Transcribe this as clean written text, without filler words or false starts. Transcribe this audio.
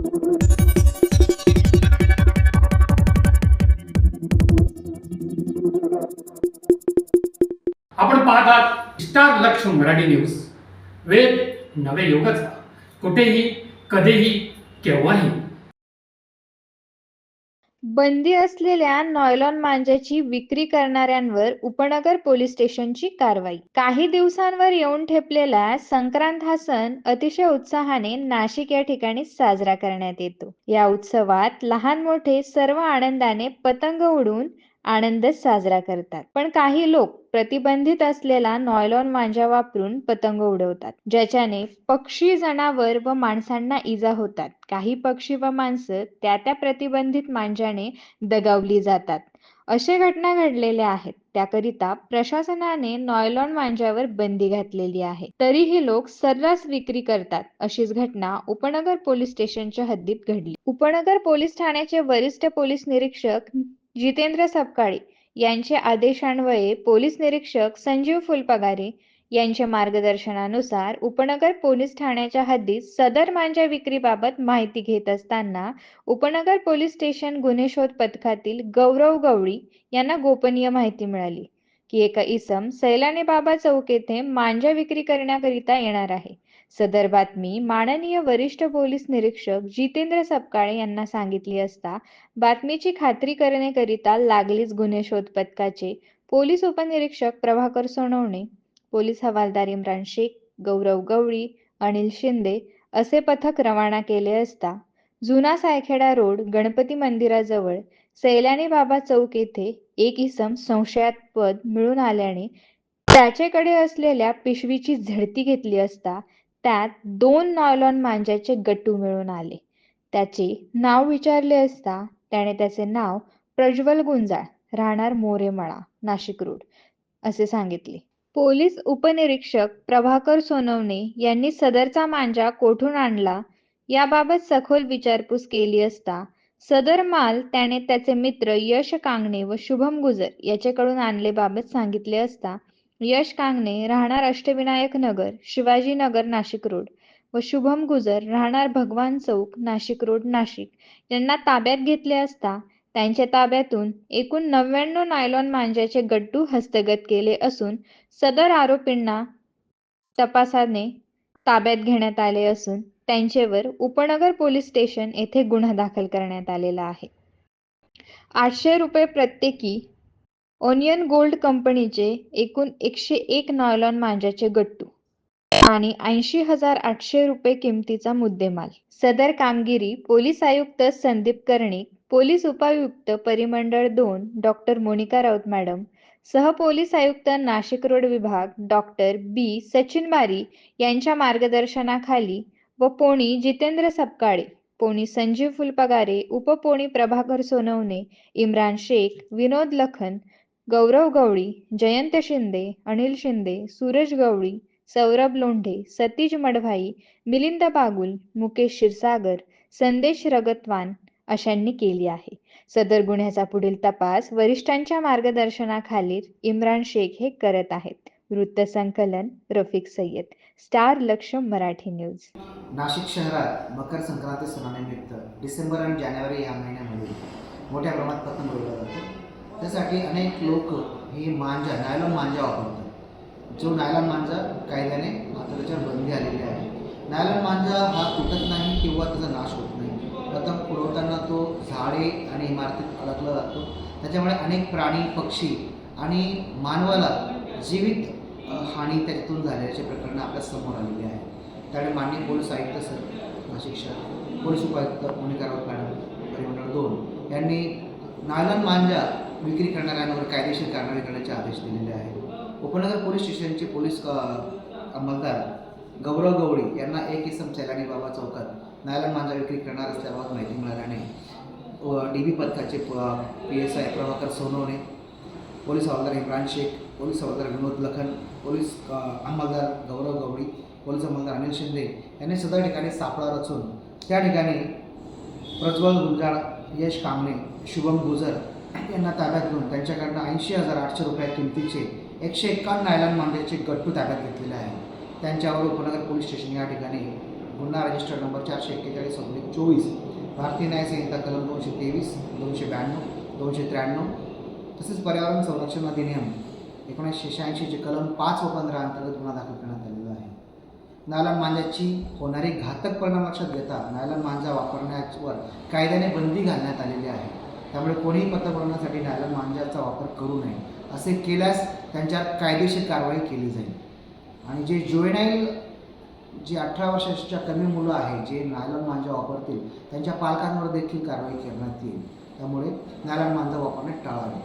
आपण पाहत आहात स्टार लक्ष मराठी न्यूज. वेद नवे युगाचा, कुठेही कधीही केव्हाही. बंदी असलेल्या नॉयलॉन मांजाची विक्री करणाऱ्यांवर उपनगर पोलीस स्टेशनची कारवाई. काही दिवसांवर येऊन ठेपलेला संक्रांत हा सण अतिशय उत्साहाने नाशिक या ठिकाणी साजरा करण्यात येतो. या उत्सवात लहान मोठे सर्व आनंदाने पतंग उडवून आनंद साजरा करतात. पण काही लोक प्रतिबंधित असलेला नॉयलॉन मांजा वापरून पतंग उडवतात, ज्याच्याने पक्षी, जनावर व माणसांना इजा होतात. काही पक्षी व माणसं त्या प्रतिबंधित मांजाने दगावली जातात. अशा घटना घडलेल्या आहेत. त्याकरिता प्रशासनाने नॉयलॉन मांजावर बंदी घातलेली आहे. तरीही लोक सर्रास विक्री करतात. अशीच घटना उपनगर पोलीस स्टेशनच्या हद्दीत घडली. उपनगर पोलीस ठाण्याचे वरिष्ठ पोलीस निरीक्षक जितेंद्र सपकाळे यांचे आदेशान्वये पोलीस निरीक्षक संजीव फुलपगारे यांच्या मार्गदर्शनानुसार उपनगर पोलीस ठाण्याच्या हद्दीत सदर मांजा विक्रीबाबत माहिती घेत असताना उपनगर पोलीस स्टेशन गुन्हे शोध पथकातील गौरव गवळी यांना गोपनीय माहिती मिळाली की एका इसम सैलानी बाबा चौक येथे मांजा विक्री करण्याकरिता येणार आहे. सदर बातमी माननीय वरिष्ठ पोलीस निरीक्षक जितेंद्र सपकाळे यांना सांगितली असता बातमीची खात्री करण्याकरिता लागलीच गुन्हे शोध पथकाचे पोलीस उपनिरीक्षक प्रभाकर सोनवणे, पोलीस हवालदार इम्रान शेख, गौरव गवळी, अनिल शिंदे असे पथक रवाना केले असता जुना सायखेडा रोड गणपती मंदिराजवळ सैलानी बाबा चौक येथे एक इसम संशयास्पद मिळून आल्याने त्याच्याकडे असलेल्या पिशवीची झडती घेतली असता त्यात 2 नॉयलॉन मांजाचे गट्टू मिळून आले. त्याचे नाव विचारले असता त्याने त्याचे नाव प्रज्वल गुंजाळ, राहणार मोरेमळा, नाशिक रोड असे सांगितले. पोलीस उपनिरीक्षक प्रभाकर सोनवणे यांनी सदरचा मांजा कोठून आणला याबाबत सखोल विचारपूस केली असता सदर माल त्याने त्याचे मित्र यश कांगणे व शुभम गुजर याच्याकडून आणलेबाबत सांगितले असता यश कांगणे, राहणार अष्टविनायक नगर, शिवाजी नगर, नाशिक रोड व शुभम गुजर, राहणार भगवान चौक, नाशिक रोड, नाशिक यांना ताब्यात घेतले असता त्यांच्या ताब्यातून एकूण 99 नायलॉन मांजाचे गट्टू हस्तगत केले असून सदर आरोपींना तपासाने ताब्यात घेण्यात आले असून त्यांच्यावर उपनगर पोलीस स्टेशन येथे गुन्हा दाखल करण्यात आलेला आहे. 800 रुपये प्रत्येकी ओनियन गोल्ड कंपनीचे एकूण 101 नॉयलॉन मांजाचे गट्टू आणि 80,800 रुपये किमतीचा मुद्देमाल. सदर कामगिरी पोलीस आयुक्त संदीप कर्णिक, पोलीस उपायुक्त परिमंडळ 2 डॉक्टर मोनिका राऊत मॅडम, सह पोलीस आयुक्त नाशिक रोड विभाग डॉक्टर बी सचिन बारी यांच्या मार्गदर्शनाखाली व पोणी जितेंद्र सपकाळे, पोणी संजीव फुलपगारे, उपपोणी प्रभाकर सोनवणे, इम्रान शेख, विनोद लखन, गौरव गवळी, जयंत शिंदे, अनिल शिंदे, सूरज गवळी, सौरभ लोंढे, सतीश मडभाई, मिलिंद बागुल, मुकेश क्षीरसागर, संदेश रगतवान अशांनी केली आहे. सदर गुन्ह्याचा पुढील तपास वरिष्ठांच्या मार्गदर्शनाखाली इम्रान शेख हे करत आहेत. वृत्त संकलन रफिक सय्यद. स्टार लक्ष मराठी न्यूज. नाशिक शहरात मकर संक्रांती सणानिमित्त डिसेंबर आणि जानेवारी या महिन्यामध्ये मोठ्या प्रमाणात पतंग उडवला जातो. त्यासाठी अनेक लोक ही मांजा, नायलॉन मांजा वापरतात. जो नायलॉन मांजा कायद्याने आता त्याच्यावर बंदी आलेली आहे. नायलॉन मांजा हा तुटत नाही किंवा त्याचा नाश होत नाही. पतंग उडवताना तो झाडे आणि इमारतीत अडकला जातो. त्याच्यामुळे अनेक प्राणी, पक्षी आणि मानवाला जीवित हानी त्याच्यातून झाल्याचे प्रकरण आपल्या समोर आलेले आहे. त्यामुळे माननीय पोलीस आयुक्त सर नाशिक शहर, पोलीस उपायुक्त मोनिका राऊत मॅडम, परिमंडळ 2 यांनी नायलॉन मांजा विक्री करणाऱ्यांवर कायदेशीर कारवाई करण्याचे आदेश दिलेले आहेत. उपनगर पोलीस स्टेशनचे पोलीस अंमलदार गौरव गवळी यांना एक इसम सैलानी बाबा चौकात नायलॉन मांजा विक्री करणार असल्याबाबत माहिती मिळाल्याने DB पथकाचे PSI प्रभाकर सोनवणे, पोलीस हवालदार इम्रान शेख, पोलीस हवालदार विनोद लखन, पोलीस अंमलदार गौरव गवळी, पोलीस अंमलदार अनिल शिंदे यांनी सदर ठिकाणी सापळा रचून त्या ठिकाणी प्रज्वल गुंजाळ, यश कांगणे, शुभम गुजर यांना ताब्यात घेऊन त्यांच्याकडनं 80,800 रुपये किमतीचे 151 नायलॉन मांजाचे गट्टू ताब्यात घेतलेले आहे. त्यांच्यावर उपनगर पोलीस स्टेशन या ठिकाणी गुन्हा रजिस्टर नंबर 441-24 भारतीय न्याय संहिता कलम 223, 292, 293 तसेच पर्यावरण संरक्षण अधिनियम 1986 चे कलम 5 व 15 अंतर्गत गुन्हा दाखल करण्यात आलेला आहे. नायलॉन मांजाची होणारी घातक परिणाम लक्षात घेता नायलॉन मांजा वापरण्यावर कायद्याने बंदी घालण्यात आलेली आहे. त्यामुळे कोणीही पतंग नायलॉन मांजाचा वापर करू नये. असे केल्यास त्यांच्यावर कायदेशीर कारवाई केली जाईल. आणि जे जुवेनाईल जे 18 वर्षाच्या कमी मुलं आहेत जे नायलॉन मांजा वापरतील त्यांच्या पालकांवर देखील कारवाई करण्यात येईल. त्यामुळे नायलॉन मांजा वापरणे टाळावे.